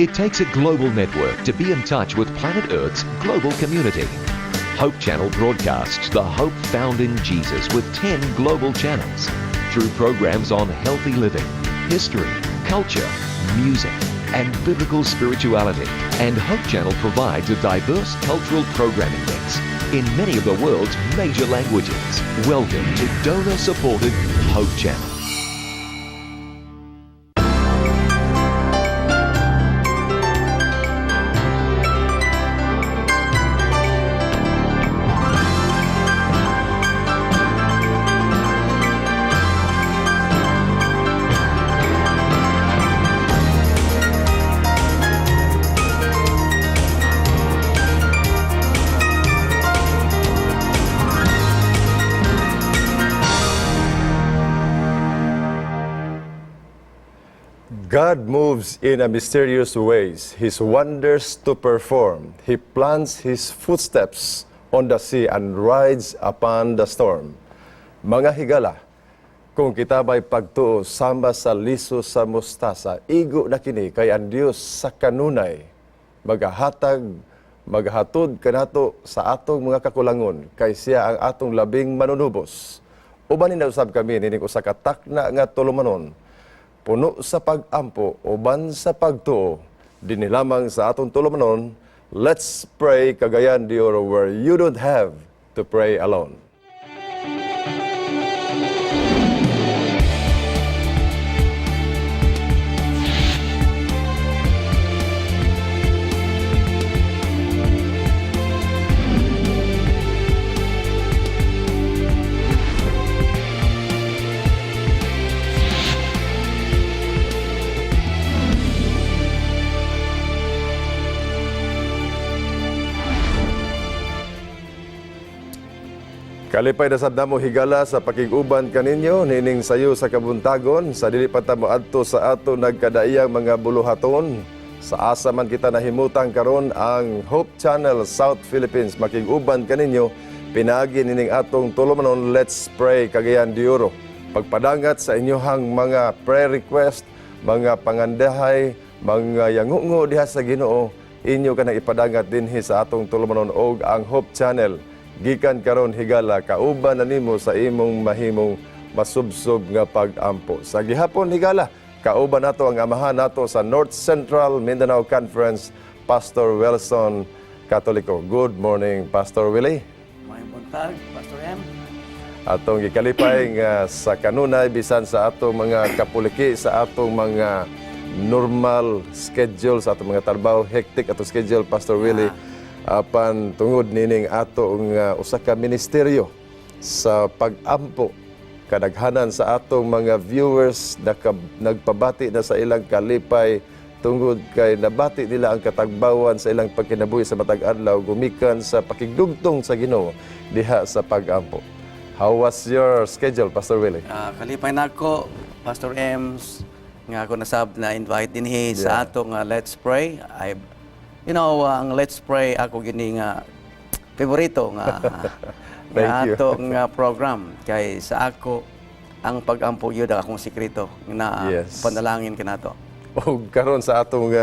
It takes a global network to be in touch with planet Earth's global community. Hope Channel broadcasts the hope found in Jesus with 10 global channels through programs on healthy living, history, culture, music, and biblical spirituality. And Hope Channel provides a diverse cultural programming mix in many of the world's major languages. Welcome to donor-supported Hope Channel. God moves in a mysterious ways, His wonders to perform. He plants His footsteps on the sea and rides upon the storm. Mga higala, kung kita ba'y pagtuo samba sa liso sa mustasa, igo na kini kay ang Dios sa kanunay, maghatod kanato sa atong mga kakulangon, kay siya ang atong labing manunubos. Ubanin na usab kami, nining usa ka takna nga tulumanon, puno sa pag-ampo, uban sa pagtuo, dinhi lamang sa atong tulumanon. Let's pray kagayan di oro where you don't have to pray alone. Kalipay na sad namo higala sa pakiguban kaninyo, nining sayo sa kabuntagon, sa dili pa ta moadto sa ato nagkadaiyang mga buluhaton. Sa asa man kita nahimutang karon ang Hope Channel South Philippines, makiguban kaninyo, pinaagi nining atong tulumanon. Let's pray kagayan di oro. Pagpadangat sa inyohang mga prayer request, mga pangandahay, mga yangungo diha sa Ginoo, inyo kanang ipadangat dinhi sa atong tulumanon og ang Hope Channel. Gikan karon higala, kauban na nimo sa imong mahimong masubsob nga pag-ampo. Sa gihapon higala, kauban nato ang amahan nato sa North Central Mindanao Conference, Pastor Wilson Katoliko. Good morning, Pastor Willie. May buntag, Pastor M. Atong gikalipay nga sa kanunay bisan sa atong mga kapuliki, sa atong mga normal schedule, sa atong mga trabaho, hectic atong schedule, Pastor Willie. Apan tungod nining ato nga usa ka ministeryo sa pag-ampo, kadaghanan sa atong mga viewers nagpabati na sa ilang kalipay tungod kay nabati nila ang katagbawan sa ilang pagkinabuhi sa matag adlaw gumikan sa pakigdugtong sa Ginoo diha sa pag-ampo. How was your schedule, Pastor Willie? Kalipay na ako, Pastor M, nga ako nasab na invite din sa atong Let's Pray. Ang Let's Pray ako gini nga favorito nga atong program, kay sa ako ang pag-ampo yun akong sikreto na panalangin kanato. O karon sa atong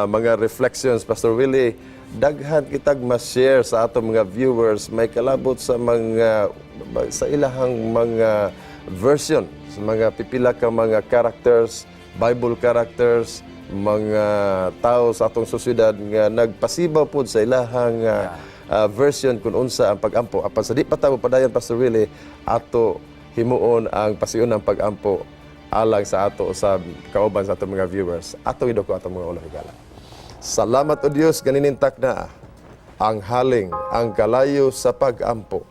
mga reflections, Pastor Willie, daghan kitag ma-share sa atong mga viewers, may kalabot sa mga sa ilahang mga version, sa mga pipila ka mga characters, Bible characters, mga tao sa atong sosyedad nga nagpasibaw pod sa ilahang version kung unsa ang pag-ampo. Apan sa di pa tayo padayon, Pastor Willie, ato himuon ang pasiun ng pag-ampo alang sa ato usab kauban sa atong mga viewers. Ato idoko atong mga ulo higala. Salamat o Diosganinintak na ang haling, ang kalayo sa pag-ampo.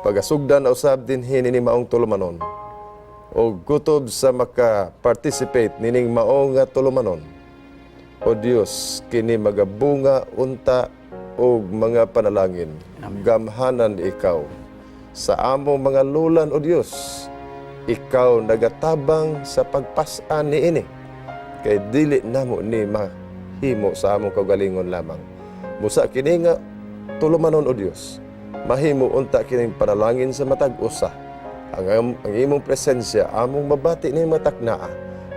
Pagasugdan na usab dinhi nini maong tulumanon, o gutob sa maka-participate nining maong nga tulumanon. O Dios, kini magabunga unta o mga panalangin. Gamhanan ikaw sa among mga lulan, o Dios. Ikaw nagatabang sa pagpasan niini, kay dili namo ni mahimo sa among kaugalingon lamang. Musa kini nga tulumanon, o Dios, mahimo unta kining panalangin sa matag usa. Ang imong presensya, among mabati ni mataknaa,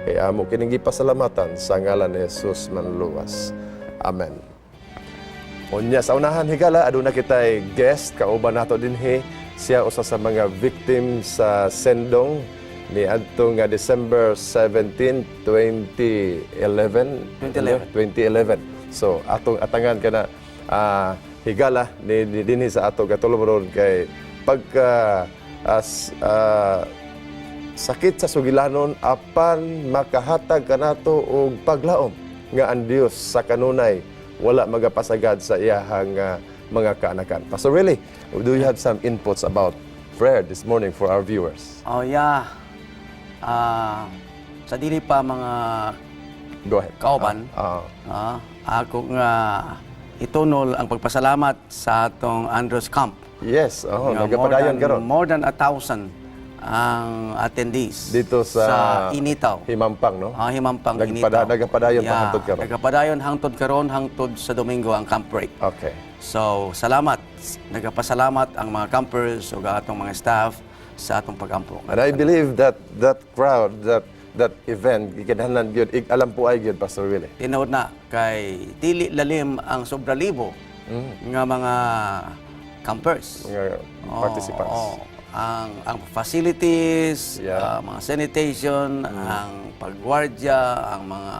Kay amo kining gipasalamatan sa ngalan ni Jesus manluwas. Amen. Unya sa unahan higala aduna kitay guest kauban nato dinhi, siya usa sa mga victim sa sendong ni adto nga December 17, 2011. So atong atangan kana higala ni dinhi sa ato katulong kay pagka sakit sa sugilanon apan makahatag kanato og paglaom nga ang Dios sa kanunay wala magapasagad sa iyahang mga kaanakan. Pastor Willie, do you have some inputs about prayer this morning for our viewers? Oh yeah. Sa dili pa mga Go ahead. kauban, ako nga itunol ang pagpasalamat sa atong Andros Camp. Yes, Nga nagapadayon karon more than 1,000 ang attendees dito sa Initaw. Himampang, no? Himampang Initaw. Nagapadayon pa hangtod karon. Nagapadayon hangtod karon hangtod sa Domingo ang camp break. Okay. So, salamat. Nagapasalamat ang mga campers o atong mga staff sa atong pagampo. And I believe that crowd, that event, ikinahanglan gyud alam po ay gyud, Pastor Willie. Tinood na kay dili lalim ang sobra libo nga mga campers. Mga participants. Ang facilities, Yeah. mga sanitation, ang pagwardya, ang mga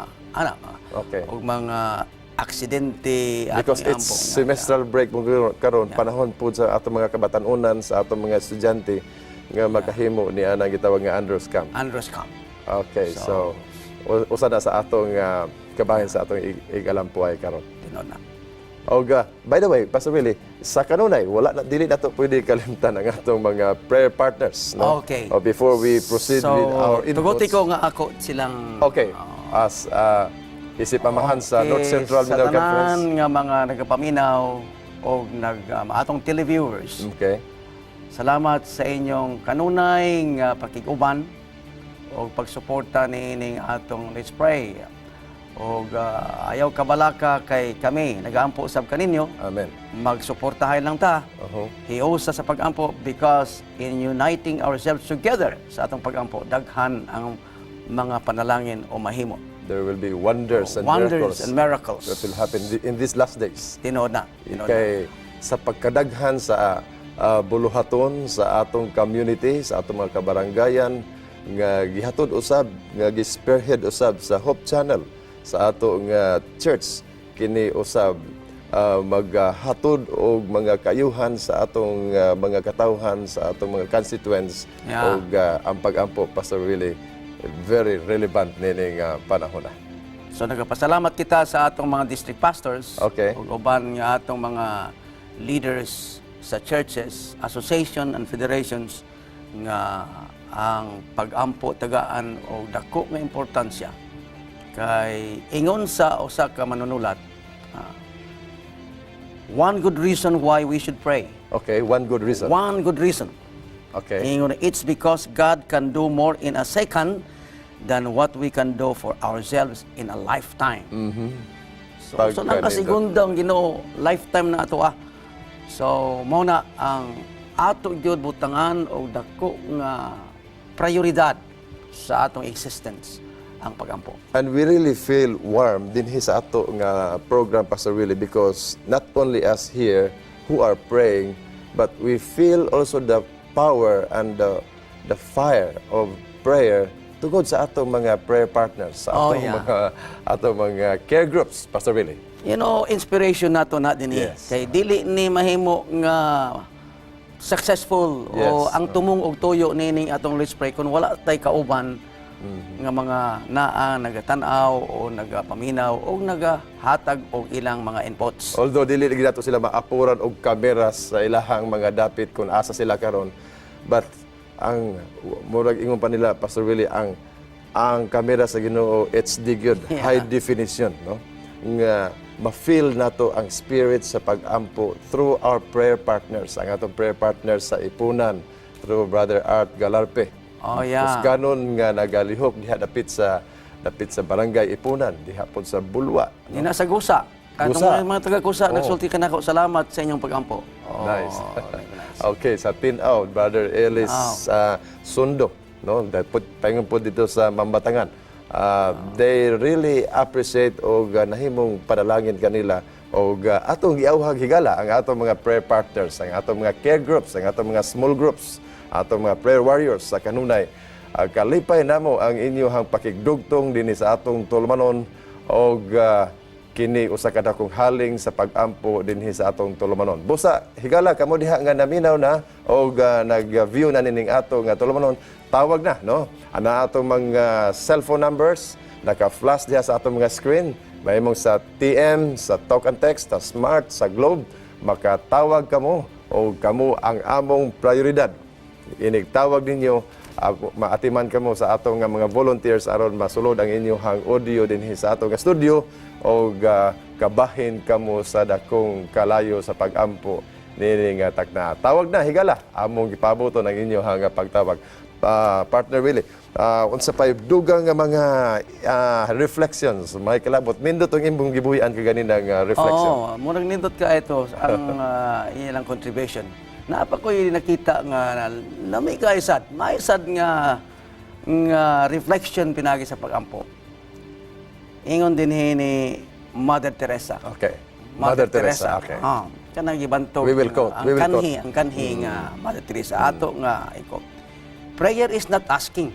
Okay. o mga aksidente Because at it's semestral break mo karon, panahon po sa atong mga kabatanunan, sa atong mga estudyante nga makahimo ni ana gitawag nga Andros Camp. Andros Camp. Okay, so usa na sa atong kabahin sa atong igalampuay karon. Tinood na. Oga, by the way, Pastor Willie, sa kanunay, wala na, dili na to pwede kalimtan ang atong mga prayer partners, no? Okay. Before we proceed with our inputs. Tuguti ko nga ako silang Okay, as isipamahan sa North Central sa Mindanao tanan Conference. nga mga nagapaminaw o atong televiewers. Okay. Salamat sa inyong kanunay nga pakiguban o pagsuporta niining atong Let's Pray. O ayaw kabalaka kay kami, nagaampo usab kaninyo. Amen. Magsuportahay lang ta. Hiusa sa pagampo because in uniting ourselves together sa atong pagampo, daghan ang mga panalangin o mahimo. There will be wonders and miracles that will happen in these last days. Tinood na. Kay sa pagkadaghan sa buluhaton sa atong community, sa atong mga kabarangayan nga gihatod usab, nga gi-spearhead usab sa Hope Channel, sa atong church, kini usab maghatod og mga kayuhan sa atong mga katawhan, sa atong mga constituents, Yeah. og ang pag-ampo, Pastor Willie, very relevant nining panahon na. So nagapasalamat kita sa atong mga district pastors Okay. ug uban nga atong mga leaders sa churches, association and federations nga ang pag-ampo tagaan og dako nga importansya kay ingon sa usa ka manunulat, one good reason why we should pray. Okay, one good reason. One good reason. Okay. Ingon, it's because God can do more in a second than what we can do for ourselves in a lifetime. So nakasigundang Ginoo, lifetime na ato So mao na ang ato gyud butangan og dako nga prioridad sa atong existence ang pagampo. And we really feel warm din sa ato nga program, Pastor Willie, because not only us here who are praying, but we feel also the power and the fire of prayer tungod sa atong mga prayer partners, sa atong mga care groups, Pastor Willie. You know, inspiration nato na din Yes. kay dili ni mahimo nga successful o Yes. ang tumong og tuyo nining atong Let's Pray kung wala tay kauban nga mga naa nagatan-aw o nagapaminaw o nagahatag og ilang mga inputs. Although dili lagi nato sila maapuran og kameras sa ilahang mga dapit kung asa sila karon, but ang murag ingon pa nila, Pastor Willie, ang kamera sa Ginoo HD gyud, Yeah. high definition, no? Nga ma-feel nato ang spirit sa pag-ampo through our prayer partners, ang atong prayer partners sa Ipunan, through Brother Art Galarpe. Oh, yeah. Tapos ganon nga nagalihok diha dapit sa barangay Ipunan, diha pod sa Bulwa. Di na sa Gusa. Gusa. Kanong mga taga-Gusa, nagsulti ka na ako. Salamat sa inyong pagampo. Nice. nice. Okay, sa Tinaw, Brother Ellis Sundo, no? Paingon po dito sa Mambatangan. they really appreciate og nahimong padalangin kanila og atong giawhag higala ang atong mga prayer partners, ang atong mga care groups, ang atong mga small groups, atong mga prayer warriors sa kanunay. Kalipay namo ang inyong pakigdugtong dinhi sa atong tulumanon og kini usa ka dakong haling sa pag-ampo dinhi sa atong tulumanon. Busa higala kamo diha nga naminaw na og nag-view na nining ato nga tulumanon, tawag na no. Ana atong mga cellphone numbers naka-flash diha sa atong mga screen. Mahimong sa TM, sa Talk and Text, sa Smart, sa Globe, makatawag kamo o kamo ang among prioridad. Inig tawag ninyo, maatiman kamo sa atong mga volunteers aron masulod ang inyong audio dinhi sa atong studio o kabahin kamo sa dakong kalayo sa pag-ampo nini nga takna. Tawag na higala among gipabuton ang inyong pagtawag. Partner Willie, unsa pay dugang nga mga reflections may kalabot nindot ang imbong gibuhian kaganina nga reflection. Murag nindot ka ito ang ilang contribution. Napa ko'y nakita nga lami ka isad, maisad nga reflection pinagi sa pag-ampo. Ingon din ni Mother Teresa. Okay. Mother Teresa. Okay. Kanang gibantog. We will quote. Ang kanhi nga Mother Teresa ato nga ikot. Prayer is not asking.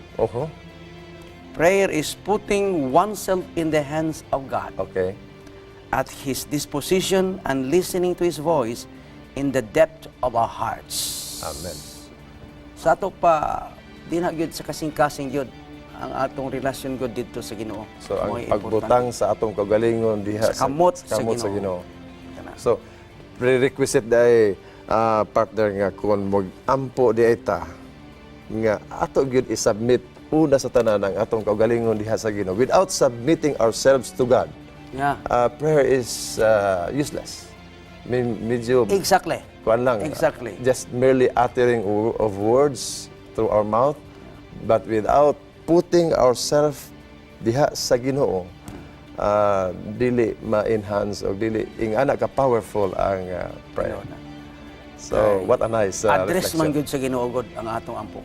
Prayer is putting oneself in the hands of God. Okay. At His disposition and listening to His voice in the depth of our hearts. Amen. Sa ato pa, di na gyud sa kasing-kasing gyud ang atong relasyon gyud dito sa Ginoo. So ang pagbutang sa atong kagalingon diha sa kamot sa Ginoo. Kana. So prerequisite dai partner nga kun mag-ampo di ta nga ato gyud i-submit una sa tanan ang atong kaugalingon diha sa Ginoo. Without submitting ourselves to God, prayer is useless. Medyo Exactly. kuan lang. Exactly. Just merely uttering of words through our mouth, but without putting ourselves diha sa Ginoo, dili ma-enhance o dili ingana ka powerful ang prayer. So, what a nice address reflection. man gyud sa Ginoo gud ang atong ampo.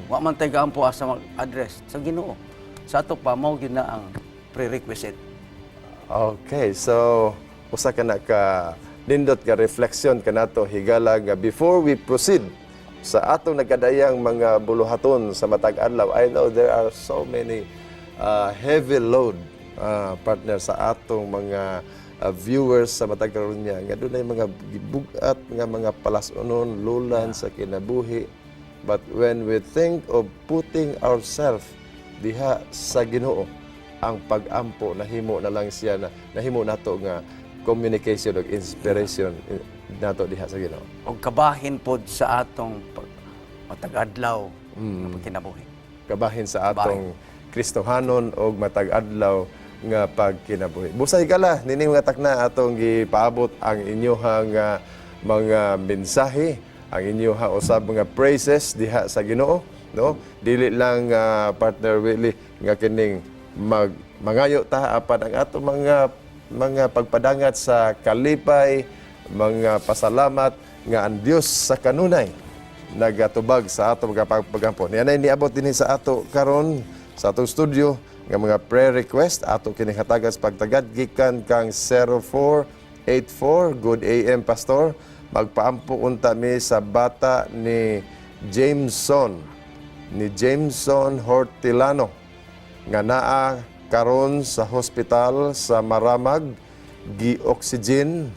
Wa man tay ampo asa mag-address sa Ginoo. Sa ato pa mao gyud na ang prerequisite. Okay, so usa ka na ka nindot ka reflection kanato higala nga before we proceed sa atong nagkadayang mga buluhaton sa matag adlaw. I know there are so many heavy load partner sa atong mga viewers sa matag karon niya nga dunay mga gibugat nga mga palasunon lulan sa kinabuhi, but when we think of putting ourselves diha sa Ginoo, ang pag-ampo nahimo na lang siya na nahimo nato nga communication ug inspiration nato diha sa Ginoo. Og kabahin pod sa atong matag adlaw nga pagkinabuhi. Kabahin sa atong Kristohanon og matag adlaw nga pagkinabuhi. Busay kala nini mga takna atong gipaabot ang inyohang mga mensahe, ang inyohang usab mga praises diha sa Ginoo, no? Dili lang partner Willie nga kining mangayo ta apan ang atong mga pagpadangat sa kalipay, mga pasalamat nga ang Dios sa kanunay nagatubag sa ato mga pagpampo. Nianay niabot dinhi sa ato karon sa atong studio nga mga prayer request ato kini hatagan sa pagtagad gikan kang 0484. Good AM Pastor, magpaampo unta mi sa bata ni Jameson Hortilano nga naa karon sa hospital sa Maramag, gi-oxygen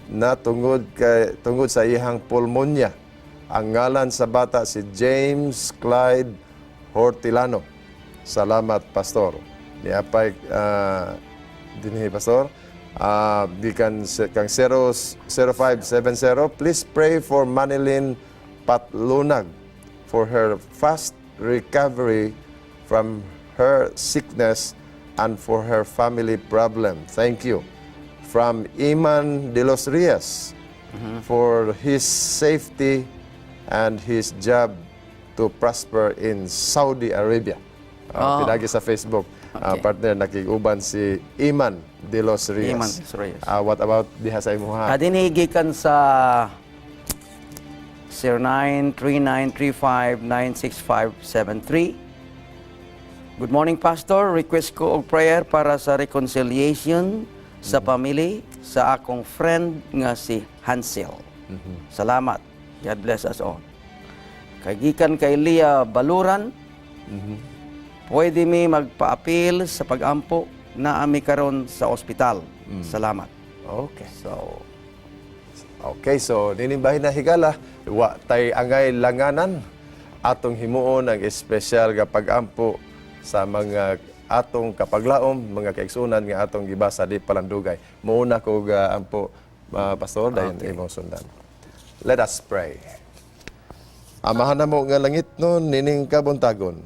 na tungod sa iyang pulmonya. Ang ngalan sa bata si James Clyde Hortilano. Salamat, Pastor. Niapay dinhi Pastor. Kang 0570, please pray for Manilyn Patlunag for her fast recovery from her sickness and for her family problem. Thank you. From Iman de los Rios for his safety and his job to prosper in Saudi Arabia. Pinagi sa Facebook, partner, nakiguban si Iman de los Rios. Iman de los Rios. What about diha sa imuha? Dinihigikan sa 0939359653. Good morning, Pastor. Request ko og prayer para sa reconciliation sa family sa akong friend nga si Hansel. Salamat. God bless us all. Kay gikan kay Leah Baluran, pwede mi magpa-appeal sa pag-ampo na ami karon sa ospital. Salamat. Okay. So, So ninimbahin na higala, wa tay angay langanan atong himuon ang espesyal nga pag-ampo sa mga atong kapaglaom, mga kaigsunan nga atong gibasa di palandugay. Muuna ko ampo, Pastor, dayon imong sundan. Let us pray. Amahan na mo nga langit nun, nining kabuntagon.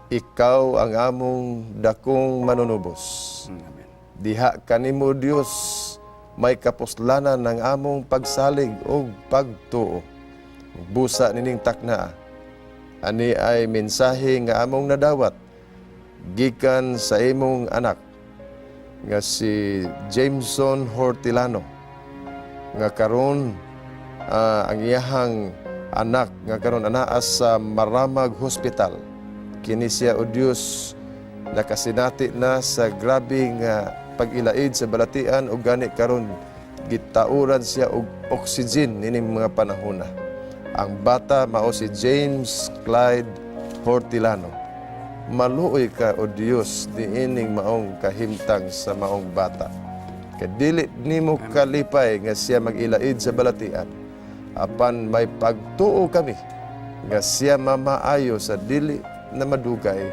Ikaw ang among dakong manunubos. amen. Diha kanimo Dios may kapuslanan ng among pagsalig o pagtuo. Busa nining takna. Ani ay mensahe nga among nadawat gikan sa imong anak nga si Jameson Hortilano nga karon ang iyahang anak nga karon anaa sa Maramag Hospital. Kini siya o Dios nakasinati na sa grabe nga pag-ilaid sa balatian ug gani karon gitauran siya og oxygen nining mga panahona. Ang bata mao si James Clyde Hortilano. Maluoy ka o Dios diining maong kahimtang sa maong bata. Kadili nimo kalipay nga siya mag-ilaid sa balatian. Apan may pagtuo kami nga siya mamaayo sa dili na madugay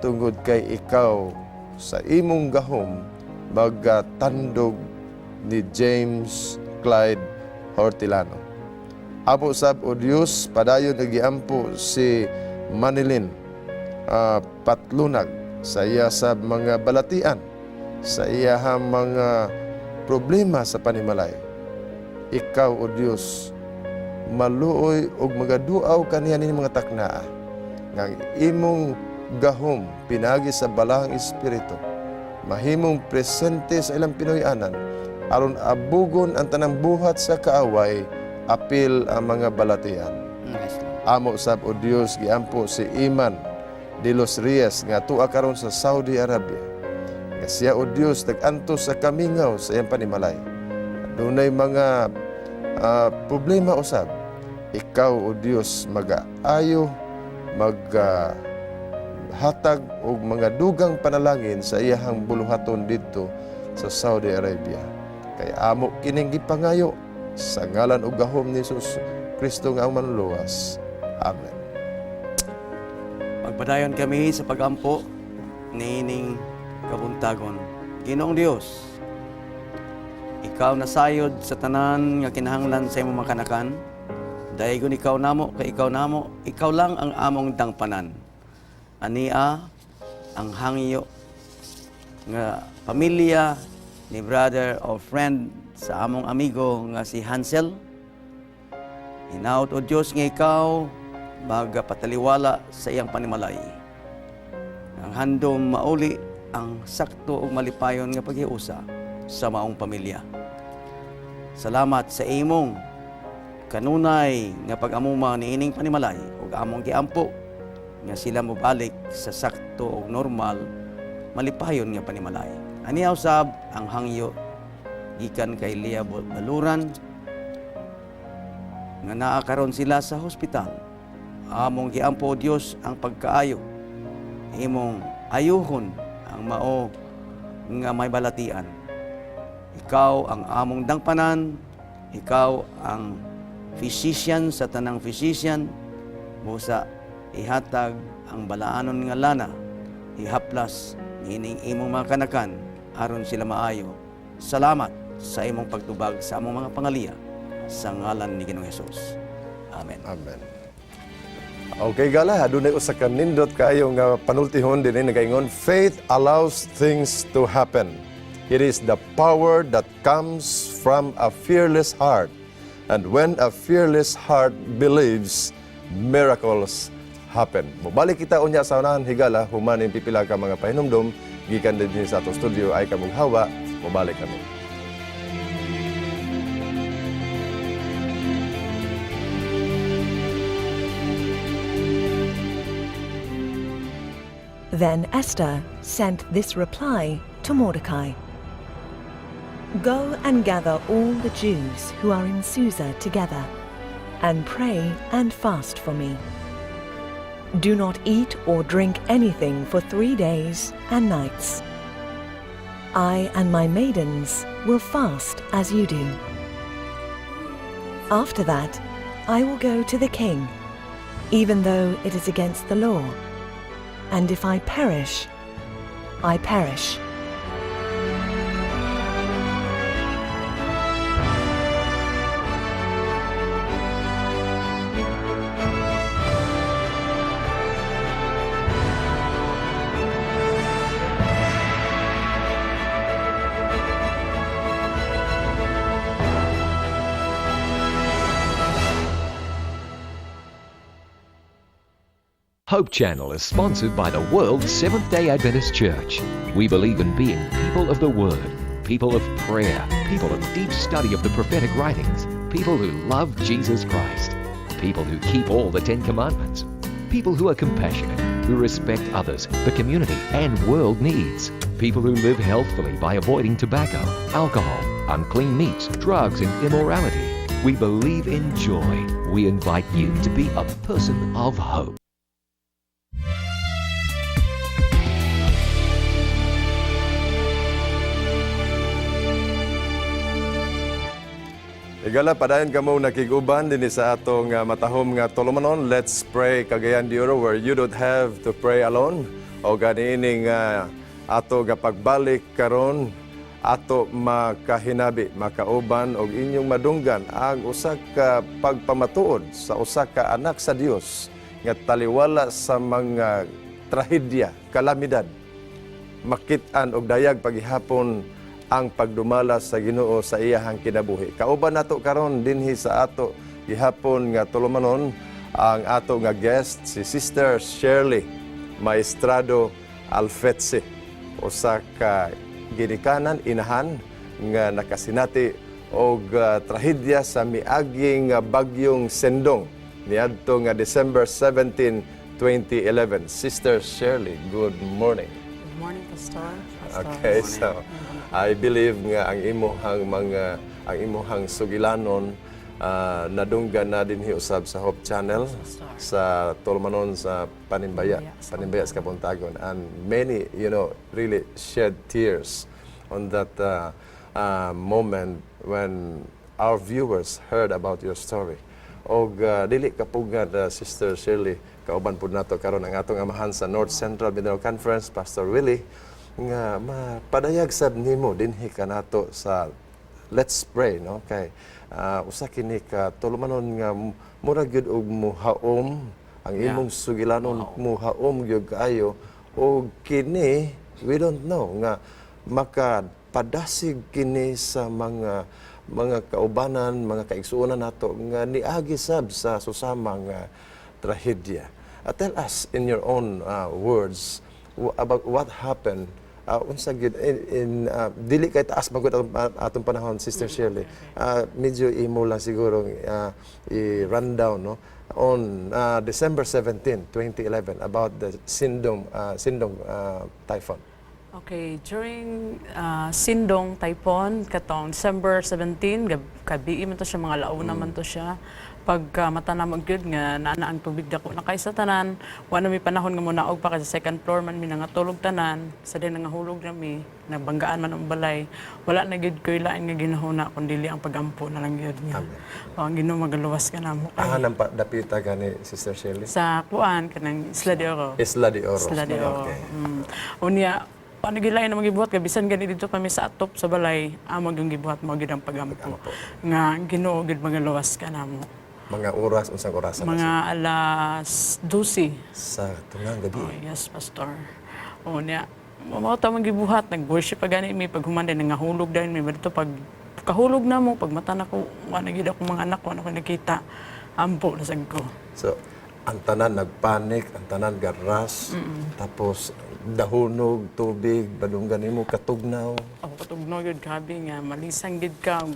tungod kay ikaw sa imong gahom magtandog ni James Clyde Hortilano. Amo sab o Dios padayon nagiampo si Manilin Patlunag sa iya sa mga balatian, sa iya mga problema sa panimalay. Ikaw o Dios maluoy og magaduaw kaniya ni mga taknaa nga imong gahom pinagi sa balahang espiritu mahimong presente sa ilang Pinoyanan aron abugon ang tanang buhat sa kaaway apil ang mga balatian. Yes, Lord. Amo sab o Dios giampo si Iman de los Rias nga tuwa karon sa Saudi Arabia. Nga siya o Dios nag-antos sa kamingaw sa iyang panimalay. Dunay mga problema usab. Ikaw o Dios mag-aayo, hatag og mga dugang panalangin sa iyahang buluhaton didto sa Saudi Arabia. Kay amo kining gipangayo sa ngalan ug gahom ni Jesus Kristo nga ang manluwas. Amen. Pagpadayon kami sa pag-ampo niining kabuntagon. Ginoong Dios, ikaw nasayod sa tanan nga kinahanglan sa imong makanakan. Dayon ikaw namo, kay ikaw namo, ikaw lang ang among dangpanan. Ania ang hangyo nga pamilya ni brother or friend sa among amigo nga si Hansel. Hinaut o Diyos nga ikaw magpataliwala sa iyang panimalay. Ang handom mauli ang sakto ug malipayon nga paghiusa sa maong pamilya. Salamat sa imong kanunay nga pag-amuma niining panimalay ug among giampo nga sila mobalik sa sakto ug normal malipayon nga panimalay. Ani usab ang hangyo gikan kay Leah Baluran nga naa karon sila sa hospital. Among giampo Dios ang pagkaayo. Imong ayuhon ang mao nga may balatian. Ikaw ang among dangpanan, ikaw ang physician sa tanang physician, busa ihatag ang balaanon nga lana, ihaplas nining imong mga kanakan aron sila maayo. Salamat sa imong pagtubag sa among mga pangaliya sa ngalan ni Ginoong Hesus. Amen. Amen. Okay gala, adunay usa ka nindot kaayo nga panultihon dinhi nagaingon, faith allows things to happen. It is the power that comes from a fearless heart. And when a fearless heart believes, miracles happen. Mubalik kita unya sa unahan higala, humanin pipila ka mga pahinumdom, gikan din sa atong studio ay kamong hawa, mubalik kami. Then Esther sent this reply to Mordecai. Go and gather all the Jews who are in Susa together, and pray and fast for me. Do not eat or drink anything for 3 days and nights. I and my maidens will fast as you do. After that, I will go to the king, even though it is against the law. And if I perish, I perish. Hope Channel is sponsored by the World's Seventh-day Adventist Church. We believe in being people of the Word, people of prayer, people of deep study of the prophetic writings, people who love Jesus Christ, people who keep all the 10 Commandments, people who are compassionate, who respect others, the community, and world needs, people who live healthfully by avoiding tobacco, alcohol, unclean meats, drugs, and immorality. We believe in joy. We invite you to be a person of hope. Igala, padayon kamo nakiguban din sa atong matahom nga tulumanon. Let's pray kagayan diuro where you don't have to pray alone. O ganiining ato nga pagbalik karon ato makahinabi, makauban og inyong madunggan ang usa ka pagpamatuod sa usa ka anak sa Dios nga taliwala sa mga trahedya, kalamidad, makit-an og dayag paghihapon ang pagdumala sa Ginoo sa iyahang kinabuhi. Kauban nato karon dinhi sa ato gihapon nga tulumanon ang ato nga guest si Sister Shirley Maestrado Alfetsi, usa ka ginikanan inahan nga nakasinati og trahedya sa miaging bagyong Sendong niadto nga December 17, 2011. Sister Shirley, good morning. Good morning, Pastor. Okay, so I believe nga ang imuhang sugilanon nadunggan na dinhi usab sa Hope Channel sa tulumanon sa Panimbaya sa Kabuntagon, and many really shed tears on that moment when our viewers heard about your story. Og dili kapugad Sister Shirley, kauban pud nato karon ang atong amahan sa North Central Mindanao Conference, Pastor Willie, nga mapadayag sab nimo dinhi kanato sa Let's Pray, no? Kay usa kini ka tulumanon nga murag gyud og muhaom ang imong sugilanon, muhaom gyud kaayo, og kini we don't know nga makapadasig kini sa mga kaubanan, mga kaigsuonan nato nga niagi sab sa susamang trahedya. Tell us in your own words about what happened. Unsa gid in dili kay taas magud atong panahon, Sister Shirley. Medyo imo lang siguro i-rundown, no, on December 17, 2011 about the Sindong typhoon. Okay, during Sindong typhoon katong December 17, gabi man to siya, mga launa man to siya. Pagka matanam og gyud nga naa ang tubig dako na kay sa tanan, wala mi panahon nga munaog pa kay sa second floor man mi nangatulog tanan, sa din nangahulog nami, nabanggaan man ang balay. Wala na gyud koy lain nga ginahuna kun dili ang pagampo na lang gyud nga. O ang Ginoo magaluwas ka namo. Nang dapita gani, Sister Shirley? Sa kuan kanang Isla de Oro. Isla de Oro. Isla de Oro. Okay. Unya paano gilay na magibuhat ka bisan gani dito kami sa atop sa balay, amog yung gibuhat mo gid ang pagampo. Nga Ginoo gid magaluwas ka namo. Mga oras, unsang orasan? Mga alas 12. Sa tungang gabi? Oh, yes, Pastor. O niya, mga tamang gibuhat, nag-worship pa gani mi, pag humanday, nangahulog dahil mi, dito pag kahulog na mo, pag mata na ko, wanagid ako mga anak ko, ano ko nakita, ampo na ko. So, ang tanan nagpanik, ang tanan garas, tapos dahunog, tubig, badunggan mo, katugnaw. Ako katugno yun, gabi nga, malisang gid ka,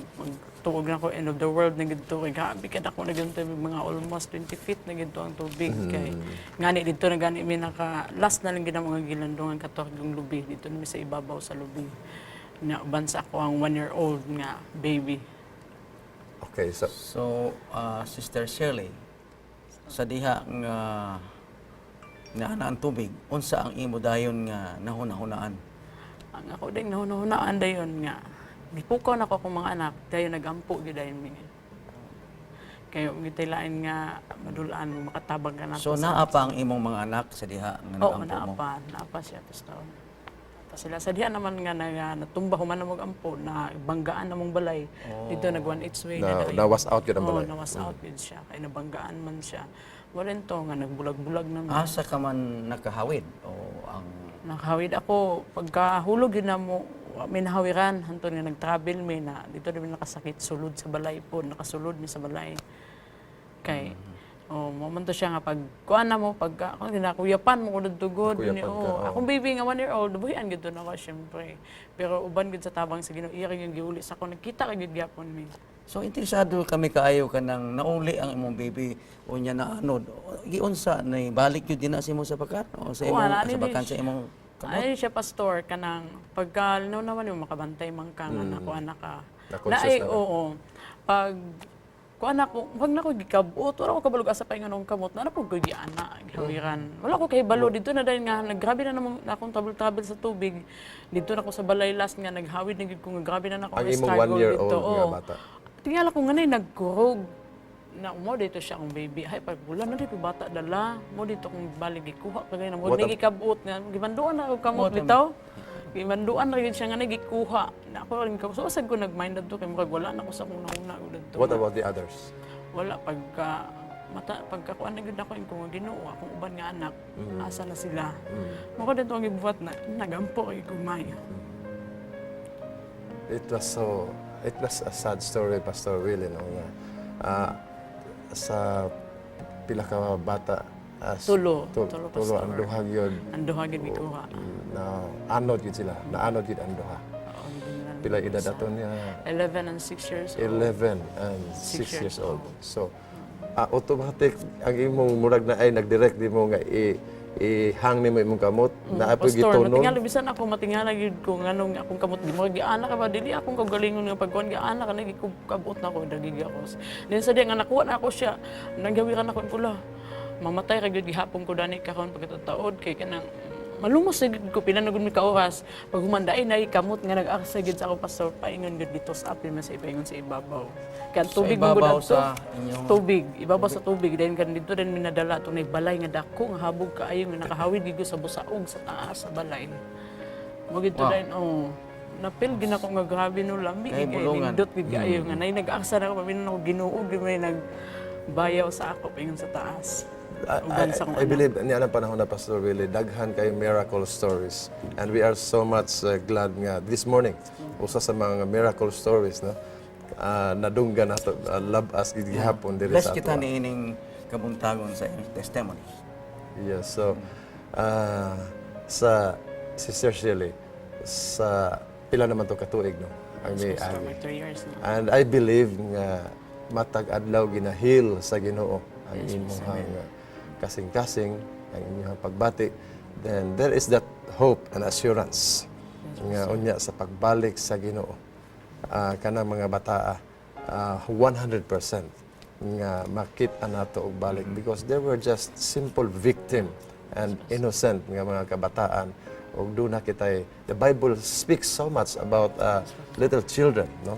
tuog na ko end of the world na gito kay gabi kada ko na gito mga almost 20 feet na gito ang tubig kay ngani dito na gani mi naka last na lang gid ang mga gilandungan kato yung lubi dito mi sa ibabaw sa lubi na bansa ko ang 1-year-old nga baby. Okay, so So, Sister Shirley, sa diha nga ana ang tubig, unsa ang imo dayon nga nahuna-hunaan? Ang ako ding nahunahunaan dayon nga gipukaw na ko akong mga anak dayon nagampo gid dayon mi. Kayo gitilain nga madulaan makatabang ka na. So, naa pa ang imong mga anak sa diha nga Oo, nagampo mo? naapa siya pastor. Sila sa diha naman nga natumba human na mo ampo na banggaan namong balay. Dito nag one its way na nawas out yun ang balay. nawas out yun siya. Kay nabanggaan man siya. Wala to nga nagbulag-bulag naman. Asa ka man nakahawid o ang Nakahawid ako pagkahulog yun na mo may nahawiran hanto nga nag-travel mi na dito din nakasakit sulod sa balay po nakasulod mi sa balay. Kay mo to siya nga pag kuan na mo pag ako ginakuyapan mo ko dugod ni akong baby nga 1-year-old buhian gid na ako syempre pero uban gid sa tabang sa Ginoo iya yung giuli sa ako nakita kay gid gyapon mi. So interesado kami kaayo ka nang nauli ang imong baby unya na anod. Giunsa nay balik gyud din na sa imong sapakan o sa imong Wala, sapakan sa imong kamot? Ay siya pastor kanang pagka naman yung makabantay man ka nga nako anak ka. Na-conscious na ba? Oo. Pag kuan ako, wag na ko gikabot, wala ko kabalog asa pa ingon kamot, na po ko giana, gihawiran. Wala ko kay balo dito na dahil nga naggrabe na namang akong tabel-tabel sa tubig. Dito na ko sa balay last nga naghawid na gid ko nga grabe na nako ang imong 1-year-old nga bata. Tingala ko nga nagkurog. Na mo dito siya akong baby. Ay pag bulan na dito bata dala. Mo dito kong balik gikuha kagay na mo nagikabot nga gibanduan na ako kamot bitaw. Gibanduan na gid siya nga nagikuha. Na ako rin ko so sad ko nagmind adto kay murag wala na ko sa akong nauna ko dito. What about the others? Wala pagkakuan na gid ako ko nga Ginoo akong uban nga anak. Asa na sila. Mo ko dito ang gibuhat na nagampo kay kumay. It was a sad story, Pastor Willie, no? Sa pila ka bata Tulo tulo pastor. ang duhag yun Ando hagid gikuha. na anod yun sila, na anod yun ang duha. Pila edad ato niya? 11 and 6 years old. 11 and 6 6 years old. So, automatic ang imong murag na ay nagdirect di mo nga ihang nimo imong kamot na apoy Pastor, gitunon. matingala bisan ako matingala gid ko nganong akong kamot di mo giana ka ba dili akong kagalingon nga pagkuan giana ka na gikabot na ko dagig ako. Then sa diya nga nakuha na ako siya nagawiran ako pula. Mamatay ra gyud gihapon ko dani karon pagkataod kay kanang malumos gid ko pinanugod mi ka oras pag humanday na kamot nga nag-aksa gid sa ako pastor paingon gid dito sa apil man sa ipaingon sa ibabaw. Kaya tubig mo ibabaw gud sa inyong tubig, ibabaw sa tubig then kan dito din minadala tunay balay nga dako nga habog kaayo nga nakahawid gid ko sa busaog sa taas sa balay. Mo gid to din napil gid ako nga grabe no lambi Kay gid bulungan. nindot gid kaayo nga nay nag-aksa na ako paminon ako Ginoo gid may nagbayaw sa ako paingon sa taas. Uban sa akong I anak. believe niya ang panahon na Pastor Willie, daghan kay miracle stories. And we are so much glad nga this morning, usa sa mga miracle stories, no? Nadunggan nato, love us gihapon diri bless sa kita ato. niining kabuntagon sa inyong testimony. Yes, so sa Sister Shirley, sa pila naman to katuig, no? Ang may Pastor, agi. may 2 years na. And I believe nga matag adlaw ginahil sa Ginoo ang imong kasing-kasing, ang inyong pagbati. Then there is that hope and assurance nga unya sa pagbalik sa Ginoo. Kanang mga bataa 100% nga makita nato og balik because they were just simple victim and innocent nga mga kabataan. Og doon na kitay, the Bible speaks so much about little children, no?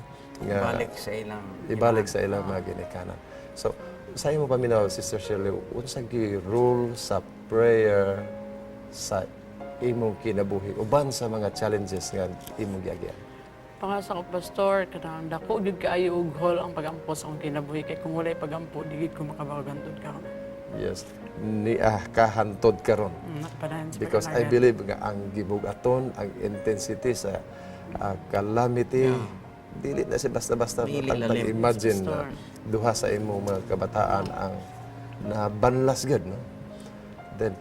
Ibalik sa ilang mga ginikanan. So, sa imo paminaw, Sister Shirley, unsa gi rule sa prayer sa imong kinabuhi uban sa mga challenges nga imong giagian? Pangasa ko pastor kanang dako gid kaayo og hol ang pagampo sa akong kinabuhi kay kung walay pagampo di gid ko makabagantod karon. Yes, ni kahantod karon. Nakapanahan sa Because I pagkalagan. believe nga ang gibugaton, ang intensity sa calamity, dili na si basta-basta. Dili Ang lalim, imagine Pastor. na duha sa imong mga kabataan ang nabanlas gid, no? Then,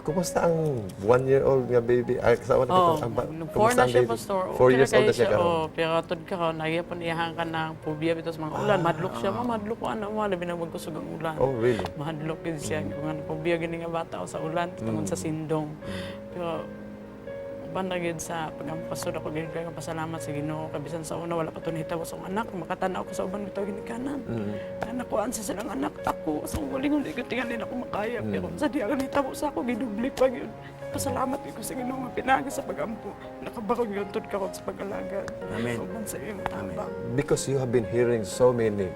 kumusta ang 1-year-old nga baby? Ay, kasawa na Oh, ka four na siya, Pastor. 4 years old na siya karon. Oh, pero atod ka karon, nagyapon iyahan ka ng phobia bitaw sa mga ulan. Madlok siya, madlok ko ano, wala binang magkusog ang ulan. Oh, really? Mahadlok gid siya kung ano phobia gini nga bata o sa ulan tungod sa sindong. Pero uban na gid sa pagampasod ako gid kay pasalamat sa Ginoo kabisan sa una wala pa to nahitabo sa akong anak makatan-aw ko sa uban bitaw gini kanan. Anak ko ansa silang anak ako sa guling-guling gid tingali ako makaya pero sa di ako nahitabo sa ako gidubli pa gyud. Pasalamat ko sa Ginoo nga pinaagi sa pagampo. Nakabakod gyud tud ka sa pag-alagad. Amen. Uban sa iyong tabang. Because you have been hearing so many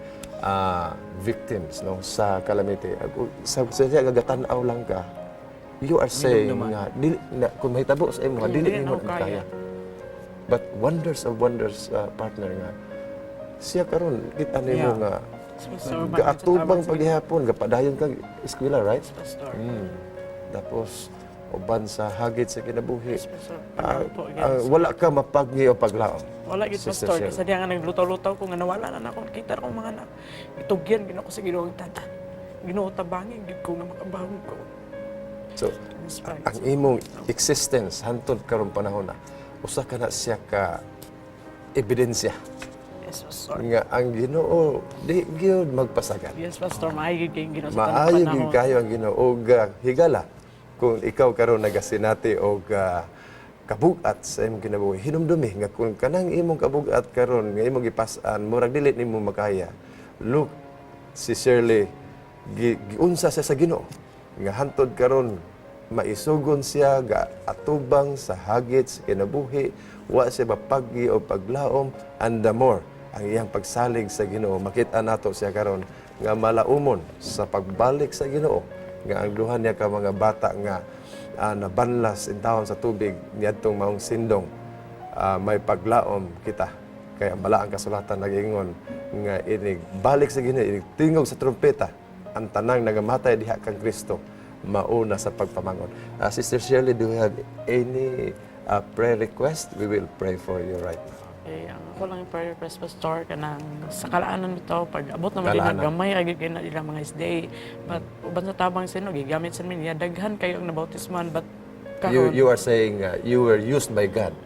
victims no sa calamity. Sa gagatan-aw lang ka. You are saying nga dili na kung mahitabo sa imo nga dili nimo kaya. But wonders of wonders, partner nga. Siya karon kita nimo nga gaatubang paghihapon gapadayon kag eskwela, right? Pastor. Tapos uban sa hagit sa kinabuhi. Pastor. Wala ka mapagni o paglaom. Wala gid Sister Pastor, Shirley. kasi diya nga naglutaw-lutaw ko nga nawala na ako, kita ko mga anak. Itugyan gid ako sa Ginoo tata. Ginoo tabangin gid ko nga makabahog ko. So, Inspired. ang imong existence hantod karon panahon na usa ka na siya ka ebidensya Yes, Pastor. nga ang Ginoo di gyud magpasagad. Yes, Pastor, maayo gid kay Ginoo sa tanang Maayo panahon. gyud kayo ang Ginoo og higala kung ikaw karon nagasinati og kabugat sa imong kinabuhi. Hinumdumi nga kung kanang imong kabugat karon nga imong gipas-an murag dili nimo makaya. Look, si Shirley giunsa siya sa Ginoo nga hantod karon maisugon siya ga atubang sa hagit sa kinabuhi, wa siya mapagi o paglaom, and the more ang iyang pagsalig sa Ginoo makita nato siya karon nga malaumon sa pagbalik sa Ginoo nga ang duha niya ka mga bata nga nabanlas in taon sa tubig niadtong maong sindong may paglaom kita kaya bala ang kasulatan nagingon nga inig balik sa Ginoo inig tingog sa trumpeta ang tanang nagamatay diha kang Kristo mauna sa pagpamangon. Sister Shirley, do you have any prayer request? We will pray for you right now. Okay, ang ako lang yung prayer request, Pastor, kanang sa kalaanan nito, pag abot naman din Kalaanan. gamay, agad kayo na ilang mga SDA. But uban sa tabang sino, gigamit sa niya, daghan kayo ang nabautisman, but karon. You are saying you were used by God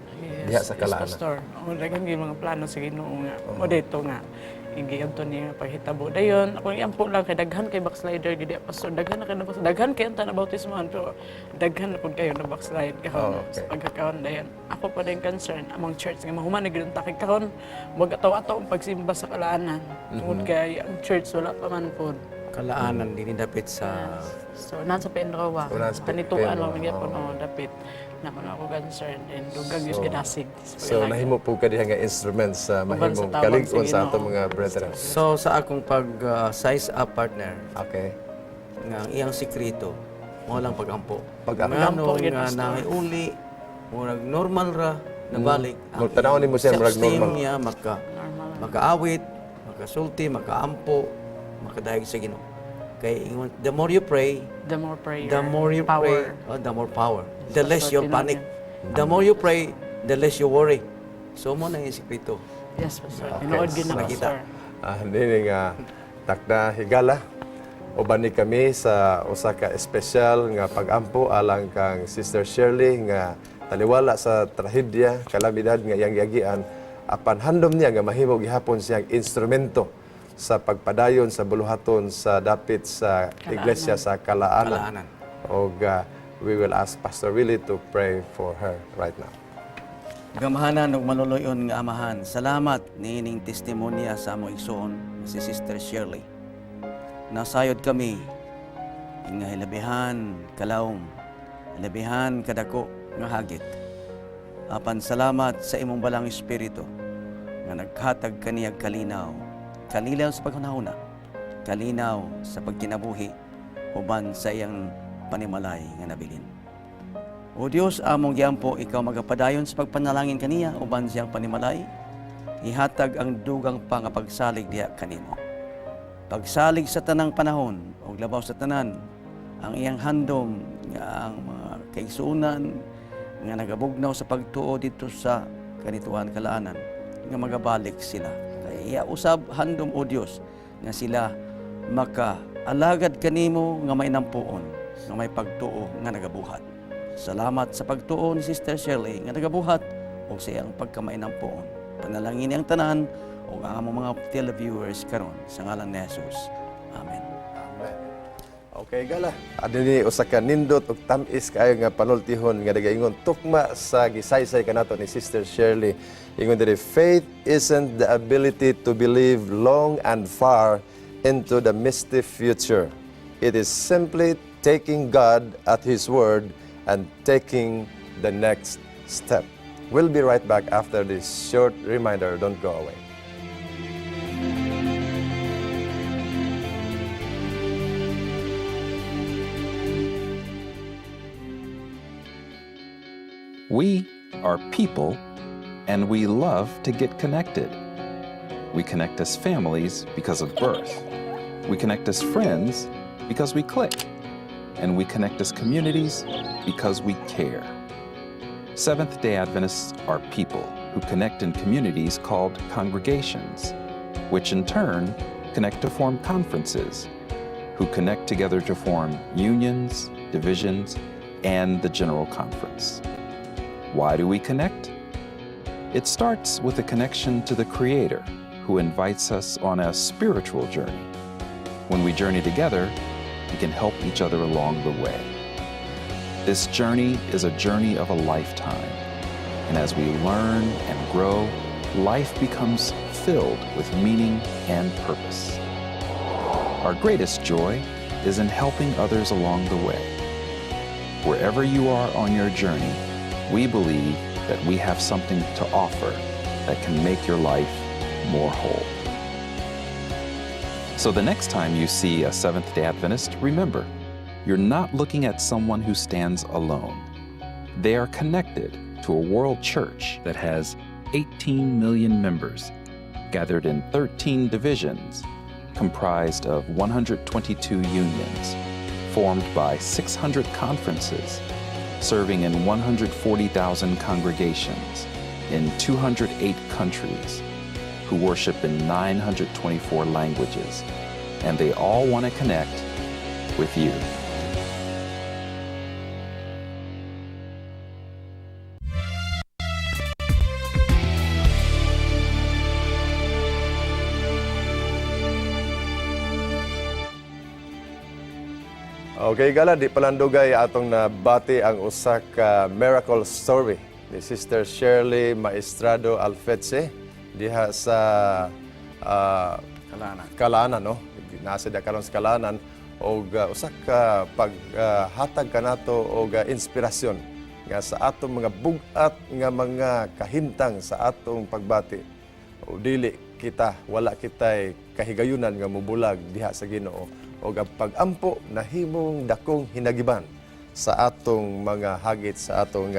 diha sa Yes, kalaanan. Pastor. O, daghan kayo mga plano sa Ginoo nga. O dito nga, igiyanto niya paghitabo. Dayon, ako yung po lang kay daghan kay backslider gid Pastor. Daghan na kay na daghan kay anta na bautisman pero daghan na pud kayo na backslide kahon okay. sa pagkakaon dayon. Ako pa din concern among church nga mahuman na gid takig kahon wag ataw-ataw ang pagsimba sa kalaanan. Tungod kay ang church wala pa man pod. Kalaanan din dapit sa So nasa Penrowa. Nasa Kanituan Penrowa, mo gyapon dapit. Naman ako concern and dugang yung ginasig. So nahimo po ka diha nga instruments sa Uban mahimong sa tawag kalig-on sa sa Ginoo. ato mga brethren. So sa akong pag-size up partner, Okay. nga ang iyang sikreto, mo lang pagampo. Pagampo. Ngano Pagampo, nga Pastor. nahiuli, murag normal ra, nabalik. Murag tanaw nimo siya, murag self-esteem normal. niya, Normal. makaawit, makasulti, makaampo, makadayeg sa Ginoo. Kay ingon, the more you pray, The more prayer. the more you power. pray, the more power. The less Pastor, you panic. Pinoy. The more you pray, the less you worry. So mo na yung sikreto. Yes, Pastor. Pinood gid na, Nakita. Pastor. Nini nga takda higala uban ni kami sa usa ka espesyal nga pagampo alang kang Sister Shirley nga taliwala sa trahedya, kalamidad nga iyang giagian apan handom niya nga mahimo gihapon siyang instrumento sa pagpadayon sa buluhaton sa dapit sa iglesia sa Kalaanan. Kalaanan. Og we will ask Pastor Willie to pray for her right now. Gamahanan ug maluloyon nga amahan. Salamat niining testimonya sa among igsoon si Sister Shirley. Nasayod kami nga hilabihan kalawom, hilabihan kadako nga hagit. Apan salamat sa imong balang espiritu nga naghatag kaniyag kalinaw, kalinaw sa paghunahuna, kalinaw sa pagkinabuhi uban sa iyang panimalay nga nabilin. O Diyos, among giampo, ikaw magapadayon sa pagpanalangin kaniya uban siyang panimalay, ihatag ang dugang pa nga pagsalig diha kanimo. Pagsalig sa tanang panahon o labaw sa tanan, ang iyang handom nga ang mga kaigsuunan nga nagabugnaw sa pagtuo dito sa kanituan kalaanan nga magabalik sila. Kaya iya usab handom o Diyos nga sila maka alagad kanimo nga mainampuon nga may pagtuo nga nagabuhat. Salamat sa pagtuo ni Sister Shirley nga nagabuhat o sa iyang pagkamainang poon. Panalangin ang tanan o ang among mga televiewers karon sa ngalan ni Jesus. Amen. Okay, gala. Adto ni usa ka nindot ug tamis kayo nga panultihon nga nagaingon tukma sa gisaysay kanato ni Sister Shirley. Ingon diri, faith isn't the ability to believe long and far into the misty future. It is simply taking God at His word and taking the next step. We'll be right back after this short reminder. Don't go away. We are people, and we love to get connected. We connect as families because of birth. We connect as friends because we click. And we connect as communities because we care. Seventh-day Adventists are people who connect in communities called congregations, which in turn connect to form conferences, who connect together to form unions, divisions, and the General Conference. Why do we connect? It starts with a connection to the Creator, who invites us on a spiritual journey. When we journey together, we can help each other along the way. This journey is a journey of a lifetime, and as we learn and grow, life becomes filled with meaning and purpose. Our greatest joy is in helping others along the way. Wherever you are on your journey, we believe that we have something to offer that can make your life more whole. So the next time you see a Seventh-day Adventist, remember, you're not looking at someone who stands alone. They are connected to a world church that has 18 million members, gathered in 13 divisions, comprised of 122 unions, formed by 600 conferences, serving in 140,000 congregations in 208 countries, who worship in 924 languages, and they all want to connect with you. Okay, gala, di palandugay atong nabati ang usa ka miracle story ni Sister Shirley Maestrado Alfetse diha sa Kalanan, no? Nasa da karon sa Kalanan og usa ka paghatag kanato og inspirasyon nga sa atong mga bugat nga mga kahimtang sa atong pagbati. O dili kita, wala kitay kahigayunan nga mubulag diha sa Ginoo o ang pag-ampo na himong dakong hinagiban sa atong mga hagit sa atong